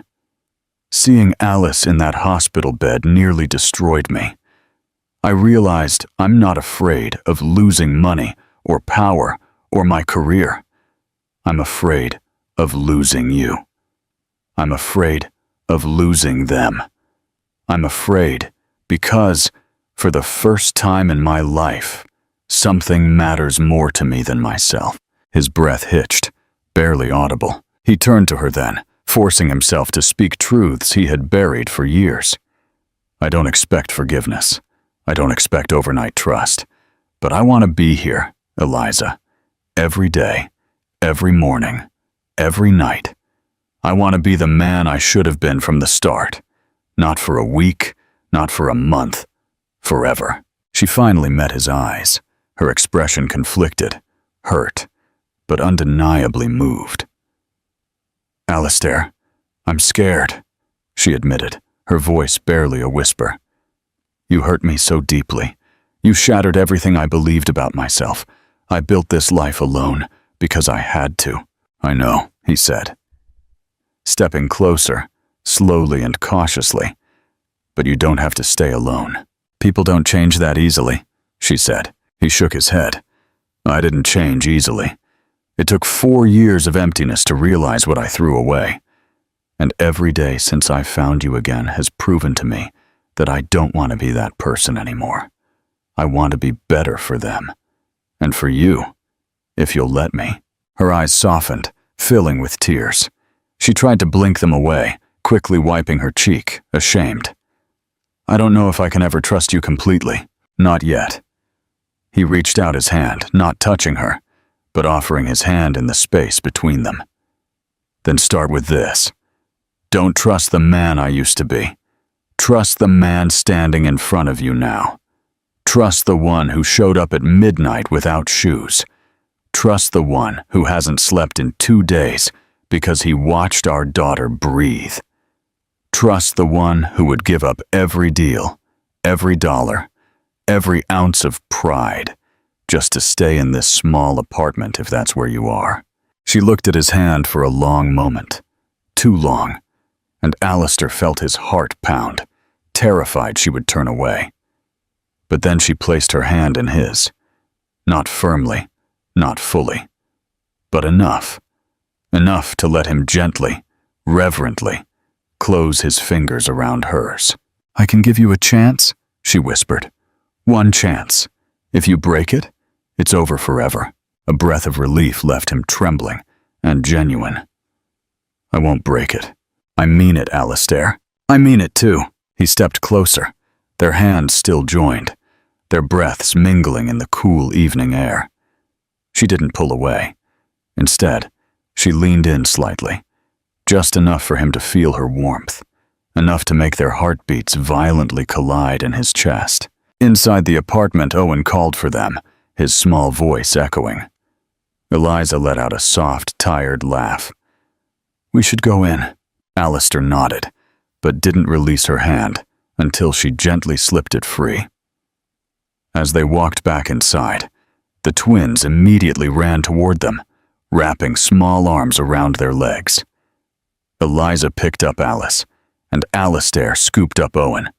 "Seeing Alice in that hospital bed nearly destroyed me. I realized I'm not afraid of losing money or power or my career. I'm afraid of losing you. I'm afraid of losing them. I'm afraid because, for the first time in my life, something matters more to me than myself." His breath hitched, barely audible. He turned to her then, forcing himself to speak truths he had buried for years. "I don't expect forgiveness. I don't expect overnight trust. But I want to be here, Eliza. Every day, every morning, every night. I want to be the man I should have been from the start. Not for a week, not for a month, forever." She finally met his eyes, her expression conflicted, hurt, but undeniably moved. "Alistair, I'm scared," she admitted, her voice barely a whisper. "You hurt me so deeply. You shattered everything I believed about myself. I built this life alone because I had to." "I know," he said, stepping closer, slowly and cautiously. "But you don't have to stay alone. People don't change that easily," she said. He shook his head. "I didn't change easily. It took 4 years of emptiness to realize what I threw away. And every day since I found you again has proven to me that I don't want to be that person anymore. I want to be better for them. And for you, if you'll let me." Her eyes softened, filling with tears. She tried to blink them away, quickly wiping her cheek, ashamed. "I don't know if I can ever trust you completely. Not yet." He reached out his hand, not touching her, but offering his hand in the space between them. "Then start with this. Don't trust the man I used to be. Trust the man standing in front of you now. Trust the one who showed up at midnight without shoes. Trust the one who hasn't slept in 2 days because he watched our daughter breathe. Trust the one who would give up every deal, every dollar, every ounce of pride, just to stay in this small apartment if that's where you are." She looked at his hand for a long moment, too long, and Alistair felt his heart pound, terrified she would turn away. But then she placed her hand in his, not firmly, not fully, but enough to let him gently, reverently, close his fingers around hers. "I can give you a chance," she whispered. "One chance. If you break it, it's over forever." A breath of relief left him trembling and genuine. "I won't break it. I mean it, Alistair. I mean it too." He stepped closer, their hands still joined, their breaths mingling in the cool evening air. She didn't pull away. Instead, she leaned in slightly, just enough for him to feel her warmth, enough to make their heartbeats violently collide in his chest. Inside the apartment, Owen called for them, his small voice echoing. Eliza let out a soft, tired laugh. "We should go in." Alistair nodded, but didn't release her hand until she gently slipped it free. As they walked back inside, the twins immediately ran toward them, wrapping small arms around their legs. Eliza picked up Alice, and Alistair scooped up Owen,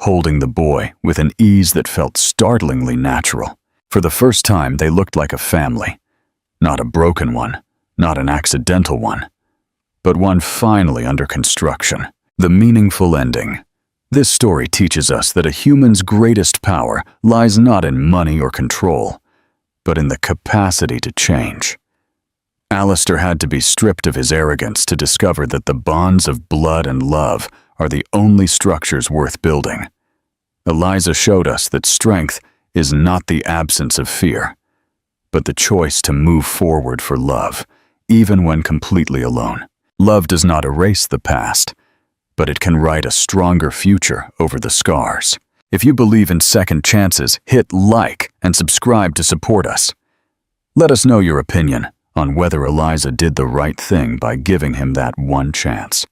holding the boy with an ease that felt startlingly natural. For the first time, they looked like a family. Not a broken one, not an accidental one, but one finally under construction. The meaningful ending. This story teaches us that a human's greatest power lies not in money or control, but in the capacity to change. Alistair had to be stripped of his arrogance to discover that the bonds of blood and love are the only structures worth building. Eliza showed us that strength is not the absence of fear, but the choice to move forward for love, even when completely alone. Love does not erase the past, but it can write a stronger future over the scars. If you believe in second chances, hit like and subscribe to support us. Let us know your opinion on whether Eliza did the right thing by giving him that one chance.